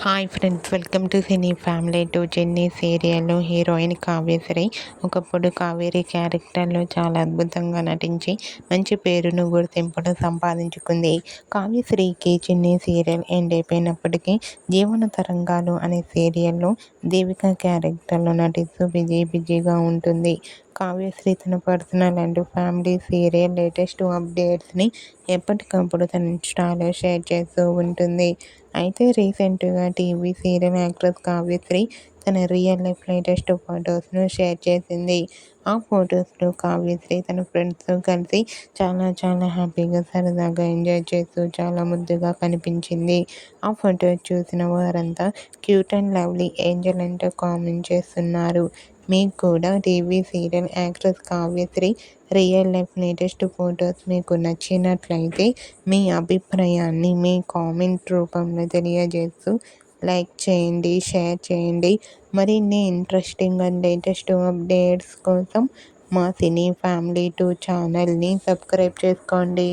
Hi friends, welcome to cine family. To Chennai సీరియల్లో heroine Kavyasri ఒకప్పుడు కావేరి క్యారెక్టర్లో చాలా అద్భుతంగా నటించి మంచి పేరును గుర్తింపును సంపాదించుకుంది. కావ్యశ్రీకి చెన్నై సీరియల్ ఎండ్ అయిపోయినప్పటికీ జీవన తరంగాలు అనే సీరియల్లో దేవిక క్యారెక్టర్లో నటిస్తూ బిజీగా ఉంటుంది. కావ్యశ్రీ తన personal and family serial latest అప్డేట్స్ని ఎప్పటికప్పుడు తన ఇన్స్టాలో షేర్ చేస్తూ ఉంటుంది. అయితే రీసెంట్గా టీవీ సీరియల్ యాక్ట్రెస్ కావ్యశ్రీ తన రియల్ లైఫ్ లేటెస్ట్ ఫొటోస్ను షేర్ చేసింది. ఆ ఫొటోస్లో కావ్యశ్రీ తన ఫ్రెండ్స్తో కలిసి చాలా హ్యాపీగా సరదాగా ఎంజాయ్ చేస్తూ చాలా ముద్దుగా కనిపించింది. ఆ ఫొటోస్ చూసిన వారంతా క్యూట్ అండ్ లవ్లీ ఏంజల్ అంటూ కామెంట్ చేస్తున్నారు. మీకు కూడా TV serial actress Kavyasri real life latest photos మీకు నచ్చినట్లయితే మీ అభిప్రాయాన్ని మీ కామెంట్ రూపంలో తెలియజేస్తూ లైక్ చేయండి, షేర్ చేయండి. మరిన్ని ఇంట్రెస్టింగ్ అండ్ లేటెస్ట్ అప్డేట్స్ కోసం మా సినీ ఫ్యామిలీ 2 ఛానల్ని సబ్స్క్రైబ్ చేసుకోండి.